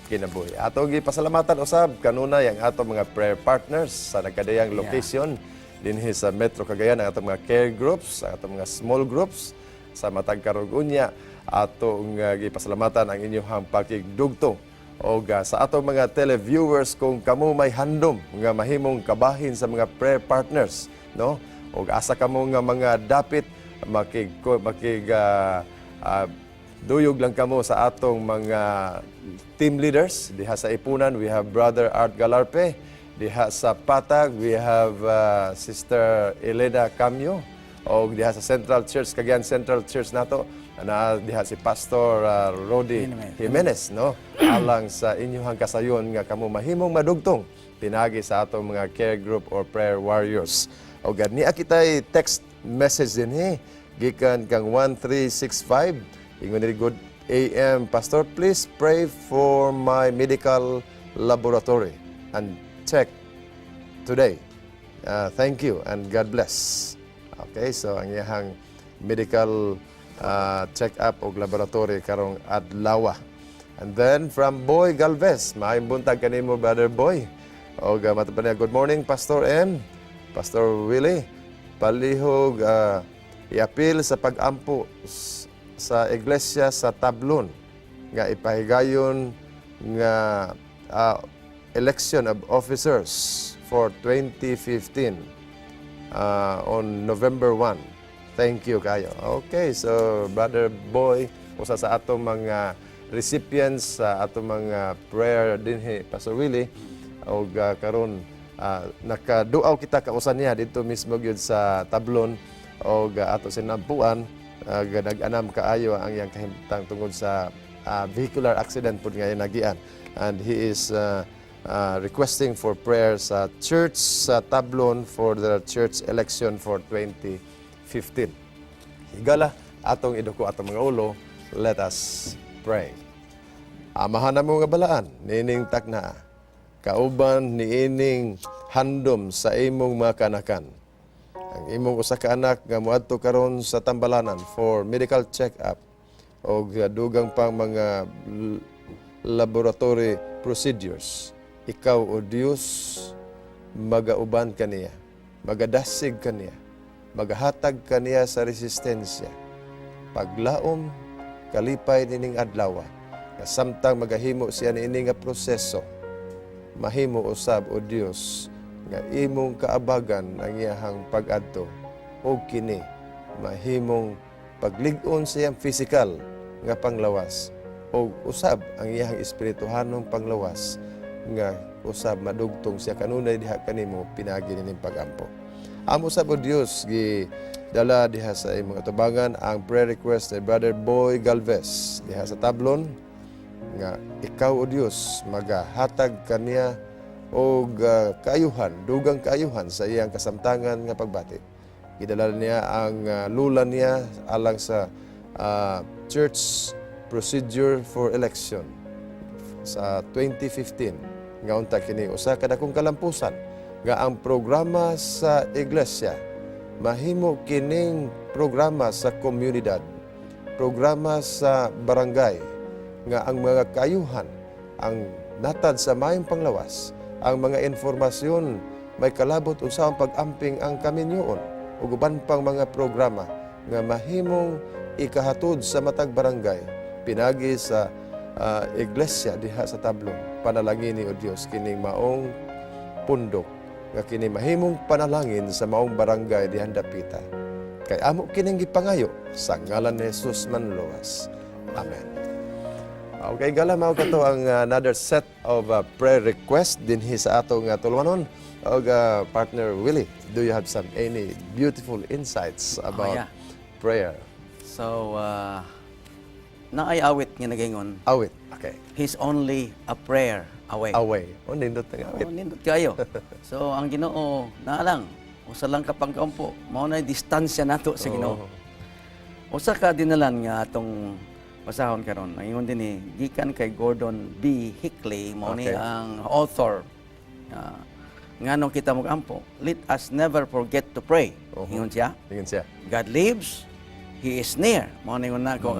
kinabuhi. Atong gipasalamatan usab kanunay ang atong mga prayer partners sa nagkadayang location dinhi sa Metro Cagayan, ang atong mga care groups, ang atong mga small groups sa matag Karugunya. Atong gipasalamatan ang inyong pakigdugtong o sa atong mga televiewers kung kamo may handom nga mahimong kabahin sa mga prayer partners, no? O asa kamo nga mga dapit duyog lang kamo sa atong mga team leaders. Diha sa Ipunan, we have Brother Art Galarpe. Diha sa Patag, we have Sister Elena Camyo. O diha sa Central Church, Cagayan Central Church nato, na diha si Pastor Rodi Jimenez, no? Alang sa inyong kasayon nga kamo mahimong madugtong pinagi sa atong mga care group or prayer warriors. O gani kitay text message din gikan kang 1365 ingon ni good AM, Pastor, please pray for my medical laboratory and check today. Thank you and God bless. Okay, so ang iyang medical check-up o laboratory karong adlaw. And then from Boy Galvez, maayong buntag kanimo, Brother Boy. O matapan niya, good morning, Pastor M, Pastor Willie. Palihog iapil sa pag-ampo sa iglesia sa Tablon nga ipahigayon nga election of officers for 2015 on November 1. Thank you kayo. Okay, so Brother Boy, usa sa atong mga recipients sa atong mga prayer dinhi Pastor Willie og karon nakaduaw kita kausan niya dito mismo gyud sa Tablon og ato sinampuan nag-anam kaayo ang iyang kahimtang tungod sa vehicular accident pud nga nagian, and he is requesting for prayer sa church sa Tablon for the church election for 2015. Higala atong iduko atong mga ulo, let us pray. Amahan na mo nga balaan, nining takna, kauban niining handom sa imong mga kanakan. Ang imong usa ka anak nga moadto karon sa Tambalanan for medical check-up o dugang pang mga laboratory procedures. Ikaw, O Diyos, magauban kaniya, magadasig kaniya, magahatag kaniya sa resistensya. Paglaom, kalipay nining adlaw, kasamtang magahimo siya niini nga proseso, mahimo usab, O Diyos, nga imong kaabagan ang iyahang pag-adto o kini mahimong paglig-on sa iyang physical nga panglawas o usab ang iyahang espirituhanong panglawas nga usab madugtong siya kanunay diha kanimo pinagi nining pag-ampo. Amo usab, O Dios, gi dala diha sa imong atubangan ang prayer request ni Brother Boy Galvez diha sa Tablon nga ikaw, O Dios, magahatag kaniya og kaayuhan, dugang kaayuhan sa iyang kasamtangan nga pagbati. Gidala niya ang lula niya alang sa church procedure for election sa 2015. Nga unta kini usa ka dakong kalampusan nga ang programa sa iglesia mahimo kining programa sa komunidad, programa sa barangay nga ang mga kaayuhan ang natad sa mayong panglawas, ang mga informasyon may kalabot unsa ang pag-amping ang kaminyoon ug uban pang mga programa nga mahimong ikahatod sa matag barangay pinagi sa iglesia diha sa Tablon. Panalangin ni O Dios kining maong pundok nga kini mahimong panalangin sa maong barangay diha dapita. Kay amo kining gipangayo sa ngalan ni Jesus manluwas. Amen. Okay, gala mao kato ang another set of prayer request dinhi sa atong tulunganon. Og partner Willie, do you have any beautiful insights about prayer? So, naay awit nga nagingon. Awit. Okay. He's only a prayer away. Away. O nindot nga awit. Nindot kayo. So, ang Ginoo, naalang, usa lang ka pangkampo, mao na distansya nato sa Ginoo. Usa ka dinalan nga atong pasahon karon. Ang ingon din gikan kay Gordon B. Hinckley, mao ni ang author. Ngano kita magampo, let us never forget to pray. Ingon siya. Ingon siya. God lives, He is near. Mao ni ingon nako,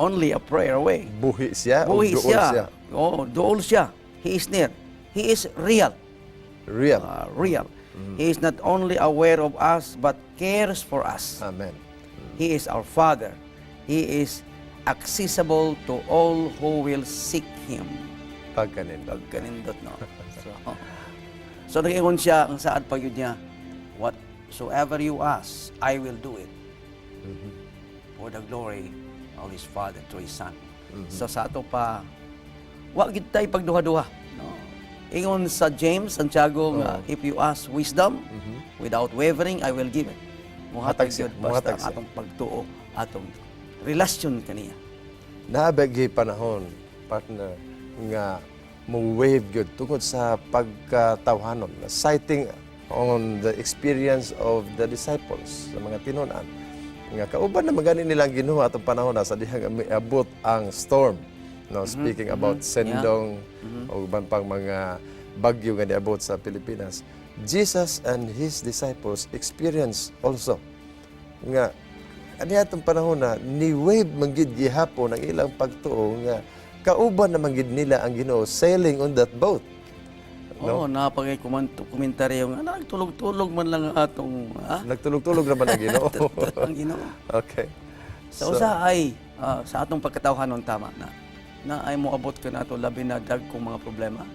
only a prayer away. Buhi siya o Buhi duol siya. siya? Oh, duol siya. He is near. He is real. Real. Real. He is not only aware of us, but cares for us. Amen. He is our Father. He is accessible to all who will seek Him. Pagkanindot. Pagkanindot, no? So nag-ingon siya, ang saad pag yun niya, whatsoever you ask, I will do it. For the glory of His Father to His Son. So sa ato pa, wag gid tay pagduha-duha. No? Ingon sa James, Santiago, nga, if you ask wisdom, without wavering, I will give it. Muhatag siya, yun, basta muhatag siya. atong pagtuo, atong relasyon kaniya. Naabagi panahon, partner, nga mo-wave good tungkol sa pagkatawhanon, citing on the experience of the disciples, sa mga tinunan. Nga kauban na magani nilang Ginoo atong panahon na sa dihang miabot ang storm. No, speaking about Sendong o uban pang mga bagyo nga niabot sa Pilipinas. Jesus and His disciples experienced also nga ani atong panahon na ni-wave manggid gihapon ang ilang pagtuo nga kauban na manggid nila ang Ginoo sailing on that boat. Oo, napagay komentaryo nga, nagtulog-tulog man lang ang atong, Nagtulog-tulog naman ang Ginoo. ang Ginoo. Okay. Sa usa ay, sa atong pagkatawhanon tama na ay moabot ka na ito labi na dag kong mga problema.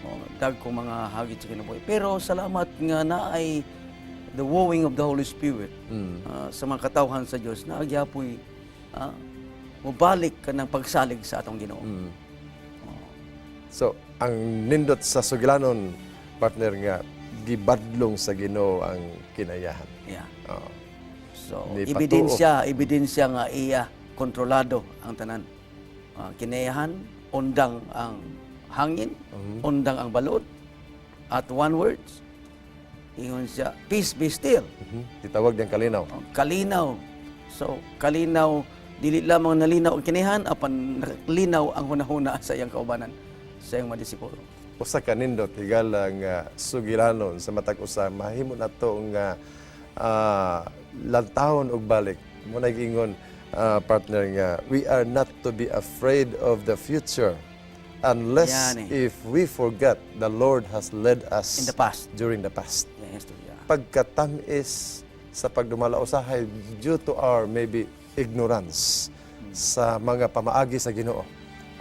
O, dag kong mga hagit sa kinabuhi. Pero salamat nga na ay the wooing of the Holy Spirit sa mga katawhan sa Diyos na agyapoy mubalik ka ng pagsalig sa atong Ginoo. So, ang nindot sa sugilanon, partner nga, gibadlong sa Ginoo ang kinayahan. Yeah. Oo. So, Ni ebidensya nga iya kontrolado ang tanan. Kinayahan, undang ang hangin, undang ang balod, at one words, ingon siya, peace be still. Titawag niyang kalinaw. Kalinaw. So, kalinaw, dili lamang nalinaw ang kinayahan, apan nakalinaw ang hunahuna sa iyang kaubanan, sa iyang mga disipulo. Usa ka nindot higala nga sugilanon sa matag usa mahimo nato nga lantawon og balik. Mo nagingon partner nga we are not to be afraid of the future unless Yan if we forget the Lord has led us In the past. during the past. Yes, yeah. Pagkatamis sa pagdumala usahay due to our maybe ignorance sa mga pamaagi sa Ginoo.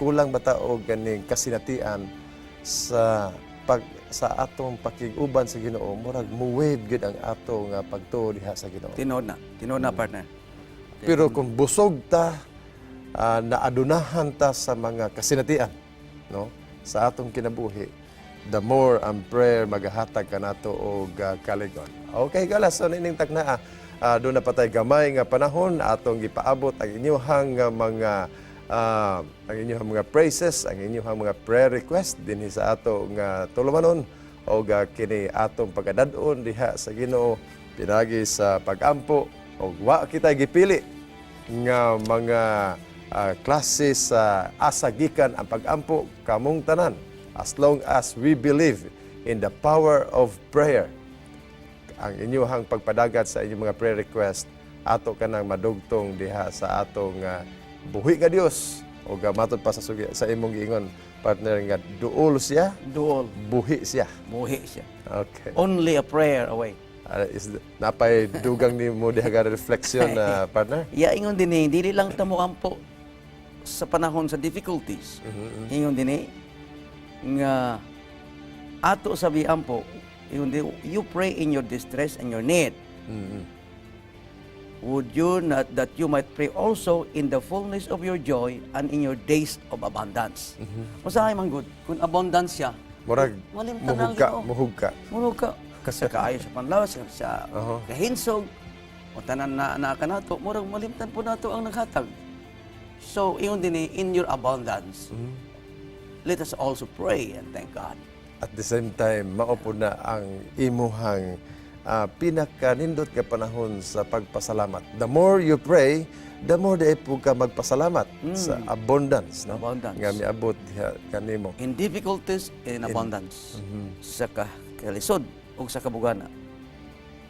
Kulang bata og ganing kasinatian sa atong pakig-uban sa Ginoo, murag muwave gid ang ato nga pagtuo diha sa Ginoo. Tinod na partner. Pero kung busog ta, naadunahan ta sa mga kasinatian, no? Sa atong kinabuhi, the more ang prayer magahatag kanato og kaligon. Okay, galas so nining taknaa. Doon na patay gamay nga panahon atong gipaabot ang inyong mga praises, ang inyong mga prayer request dinhi sa ato nga tulumanon o kini atong pagkadadon diha sa Ginoo pinagi sa pagampo o wa kita gipili nga mga klase sa asa gikan ang pagampo kamong tanan as long as we believe in the power of prayer. Ang inyong pagpadagat sa inyong mga prayer request ato kanang madugtong diha sa atong buhi nga Dios o matod pa sa imong giingon partner nga duol siya, Duol. buhi siya. Buhi siya. Okay. Only a prayer away. Napay dugang ni mo diha nga reflection partner. Ya, ingon din dili lang ta mo ampo sa panahon sa difficulties. Ingon din nga ato sabi ampo, ingon din, you pray in your distress and your need. Would you not that you might pray also in the fullness of your joy and in your days of abundance? Usahay man good, kung abundance siya, Murag malimtan ang Ginoo. Muhug ka. Sa kaayo sa panlawas, sa kahinsog, o tanan na kanato, murag malimtan po nato ang naghatag. So, iyon din in your abundance, let us also pray and thank God. At the same time, maupo na ang imuhang pinakanindot nga panahon sa pagpasalamat. The more you pray, the more day po ka magpasalamat sa abundance, no? Abundance. Nga miabot diha kanimo. In difficulties, in abundance. Sa kalisod o sa kabugana.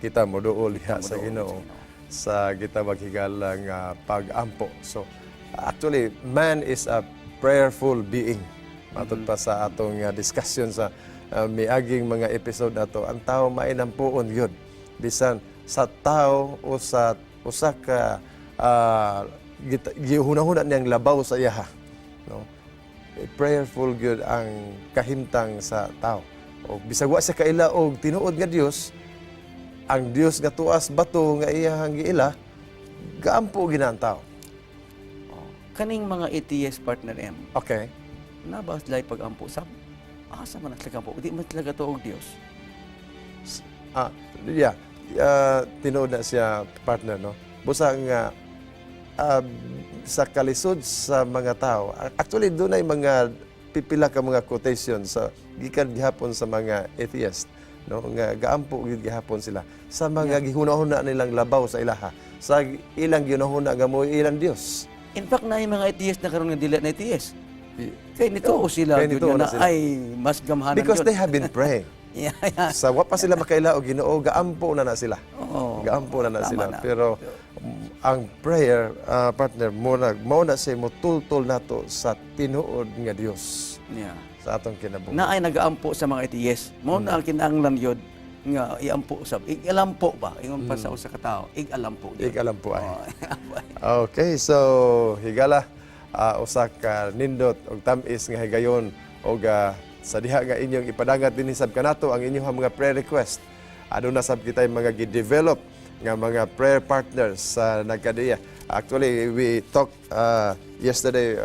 Kita mo duol diha sa Ginoo sa gitawag higala nga pag-ampo. So actually, man is a prayerful being. Matod pa sa atong discussion sa miaging mga episode nato, ang tao mainampuon yun. Bisan sa tao o sa usa ka gihunahuna niyang labaw sa iyaha, no? Prayerful gyud ang kahimtang sa tao. O bisag wa siya kaila og tinuod nga Dios, ang Dios nga tuas bato nga iyahang giila, gaampo gina ang tao. Kaning mga ATS partner M, Okay. nabas lay pag-ampo sa asa man sila kampo, di man talaga to og Dios. Tinuod na siya partner, no? Busa nga sa kalisod sa mga tao. Actually, doon ay mga pipila ka mga quotation sa gikan gihapon sa mga atheist, no? Nga gaampo gid gihapon sila sa mga gihunahuna nilang labaw sa ilaha. Sa ilang ginahuna nga mo ilang Dios. In fact, na yung mga ATS na karoon nga dili na ATS. Kaya nito o sila, Kaya yun nito na, na sila. ay mas gamhanan Because yun. they have been praying. yeah. Sa wa pa sila makaila og Ginoo, gaampo na sila. Oo. Gaampo na Tama sila. na. Pero ang prayer, partner, mao na say mo tultol nato sa tinuod nga Dios Yeah. sa atong kinabuhi. Na ay nag-aampo sa mga ATS. Mo na ang kinahanglan yun nga iampo sab. Ig-alampo ba? Ingon pa sa usa ka tawo, ig-alampo. yun. Ig-alampo ay. Oo, Okay, so higala usa ka nindot og tamis nga higayon og sa diha nga inyong ipadagat dinhi sab kanato ang inyong mga prayer request. Aduna sab kitay mga gi-develop nga mga prayer partners sa nagkadaya. Actually, we talked yesterday,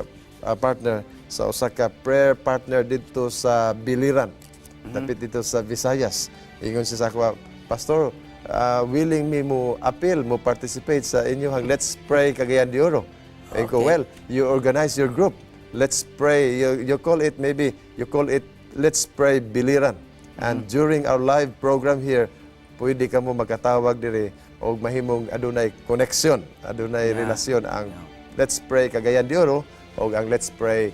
partner, sa usa ka prayer partner dito sa Biliran, dapit dito sa Visayas. Ingon siya sa ako, Pastor, willing me mo appeal, mo participate sa inyong Let's Pray Cagayan de Oro. Okay. Ko, well, you organize your group. Let's pray. You call it, maybe, you call it Let's Pray Biliran. And during our live program here, pwede ka mo magkatawag diri o mahimong adunay connection, adunay relasyon ang Let's Pray Cagayan de Oro o ang Let's Pray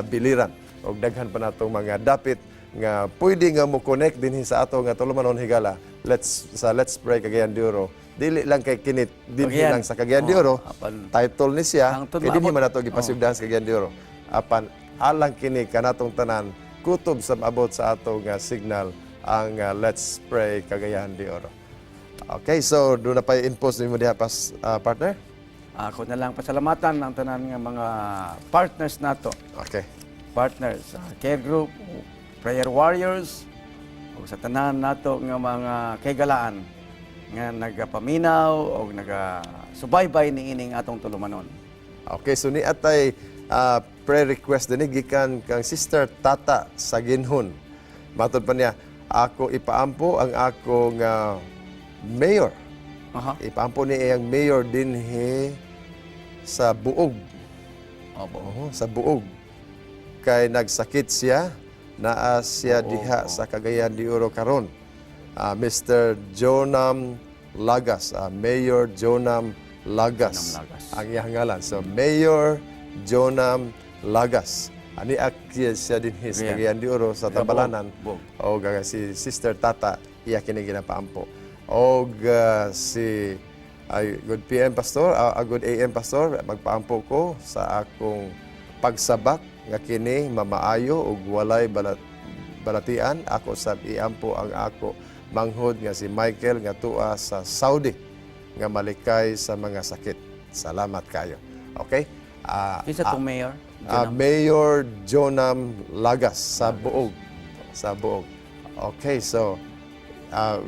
Biliran. O daghan pa natong mga dapit nga pwede nga mo connect dinhi sa ato nga tulumanon higala. Let's Pray Cagayan de Oro. Dili lang kay kinit dinhi lang sa Cagayan de Oro. Title ni siya, kay dinhi man nato gipasugdahan sa Cagayan de Oro. Apan alang kini kanatong tanan kutob sa maabot sa ato nga signal ang Let's Pray Cagayan de Oro. Okay, so doon na pa i-impose mo diha partner? Ako na lang pasalamatan ang tanan nga mga partners nato. Okay. Partners, care group, prayer warriors, o sa tanan nato nga mga kaygalaan nga nagapaminaw o nagasubaybay ni ining atong tulumanon. Okay, so ni atay prayer request din gikan kang Sister Tata sa Ginhon. Matod pa niya, ako ipaampo ang akong mayor. Ipaampo niya ang mayor dinhi sa Buog. Sa Buog. Kay nagsakit siya, naa siya diha sa Cagayan de Oro karon. Mr. Jonam Lagas, Mayor Jonam Lagas. Ang iyang ngalan. So Mayor Jonam Lagas. Ani akya siya dinhi sa Cagayan de Oro sa Tambalanan. O si Sister Tata iya kini ginapaampo. O si good PM Pastor, good AM Pastor, magpaampo ko sa akong pagsabak nga kini mamaayo ug walay balatian. Ako sab iampo ang ako manghod nga si Michael nga tua sa Saudi nga malikay sa mga sakit. Salamat kayo. Okay? Kinsa tong mayor? Mayor Jonam Lagas sa Buog. Sa Buog. Okay, so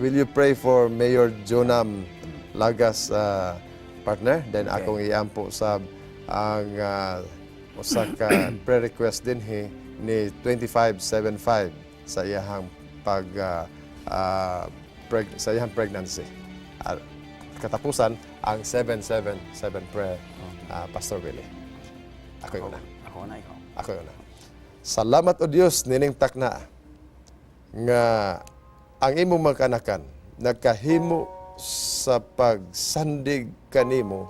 will you pray for Mayor Jonam Lagas, partner? Then akong iampo sa ang usa ka prayer request din ni 2575 sa iyang sa iyang pregnancy. Katapusan ang 777 prayer, Pastor Willie. Ako yun na. Ako yun na. Salamat o Diyos, nining takna, nga ang imong mga kanakan, nagkahimo sa pagsandig kanimo,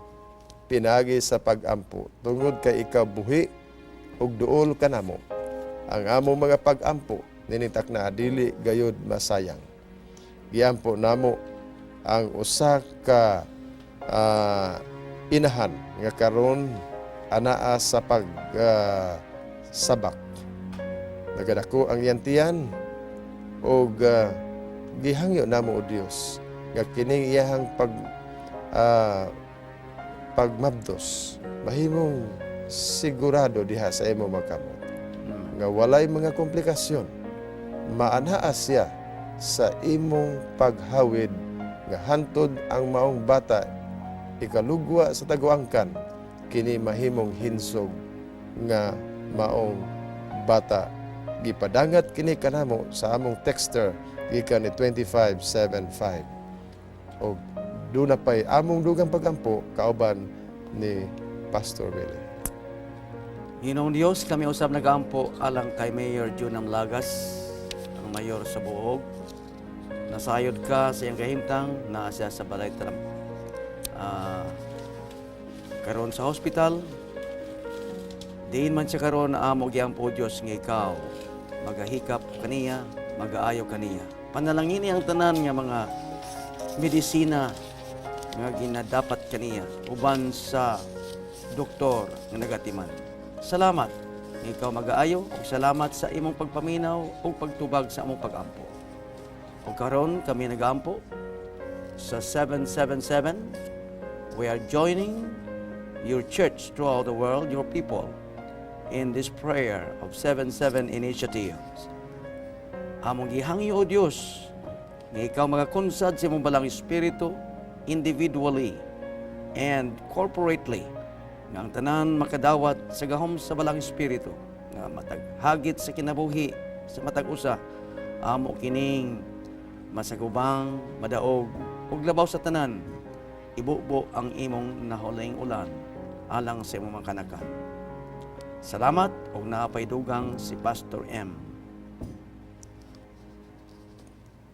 pinagi sa pagampo, tungod kay ikaw buhi, ug duol ka namo. Ang among mga pagampo, nining takna, dili gayud masayang. Giampo namo ang usa ka inahan nga karon anaa sa sabak. Nagadako ang yantiyan o gihangyo namo o Dios nga kining iyahang pagmabdos mahimong sigurado diha sa imo magkamot nga walay mga komplikasyon, maanaa siya sa imong paghawid nga hantod ang maong bata ikalugwa sa taguangkan kini mahimong hinsog nga maong bata. Gipadangat kini kanamo sa among texter gikan ni 2575. O duna pay among dugang pagampo kauban ni Pastor Willie. Ginoong Diyos, kami usab nagaampo alang kay Mayor Jonam Lagas, ang mayor sa Buog. Nasayod ka sa iyang kahimtang na siya sa balay karon sa hospital. Diin man siya karon na amo giampo Dios nga ikaw magahikap kaniya, magaayo kaniya. Panalangin ang tanan nga mga medisina nga ginadapat kaniya uban sa doktor nga nagatiman. Salamat nga ikaw magaayo ug salamat sa imong pagpaminaw ug pagtubag sa among pagampo. O karon kami nagaampo sa 777. We are joining your church throughout the world, your people, in this prayer of 77 initiatives. Among gihangyo o Diyos, nga ikaw magakunsad sa imong balang espiritu, individually and corporately nga ang tanan makadawat sa gahom sa balang espiritu nga mataghagit sa kinabuhi sa matag usa amo kining masagubang madaog ug labaw sa tanan ibubo ang imong nahuling ulan alang sa imong mga kanakan. Salamat ug naapay dugang si Pastor M.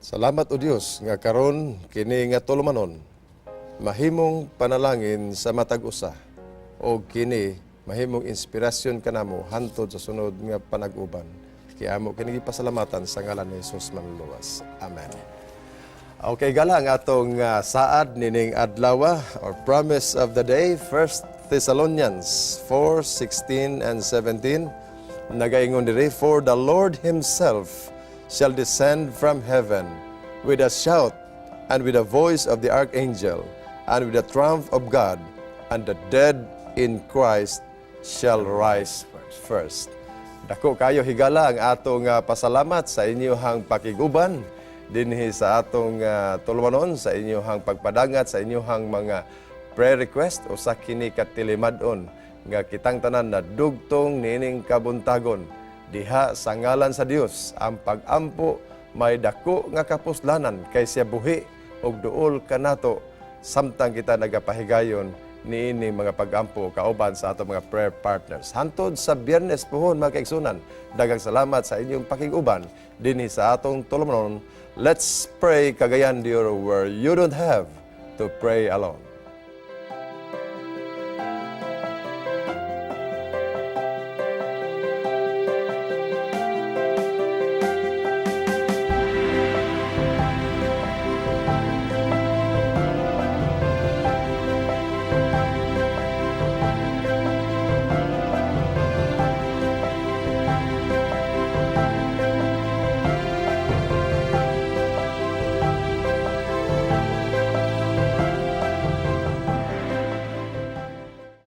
Salamat o Dios nga karon kini nga tulumanon mahimong panalangin sa matag usa o kini mahimong inspirasyon kanamo hantod sa sunod nga panag-uban. Kaya amo kini gipasalamatan sa ngalan ni Jesus manluwas. Amen. Okay, galang atong saad nining adlaw or promise of the day, 1 Thessalonians 4:16 and 17. Nagaingon diri, for the Lord himself shall descend from heaven with a shout and with the voice of the archangel and with the trump of God, and the dead in Christ shall rise first. Dako kayo higala ang atong pasalamat sa inyong pakiguban dinhi sa atong tulumanon, sa inyong pagpadangat, sa inyong mga prayer request o sa kini katilimadon nga kitang tanan na dugtong nining kabuntagon diha sa ngalan sa Dios. Ang pag-ampo may dako nga kapuslanan kay siya buhi og duol kanato samtang kita nagapahigayon niini mga pag-ampo kauban sa atong mga prayer partners. Hantod sa Biyernes puhon mga kaigsunan, daghang salamat sa inyong pakiguban dinhi sa atong tulumanon. Let's pray Cagayan de Oro, where you don't have to pray alone.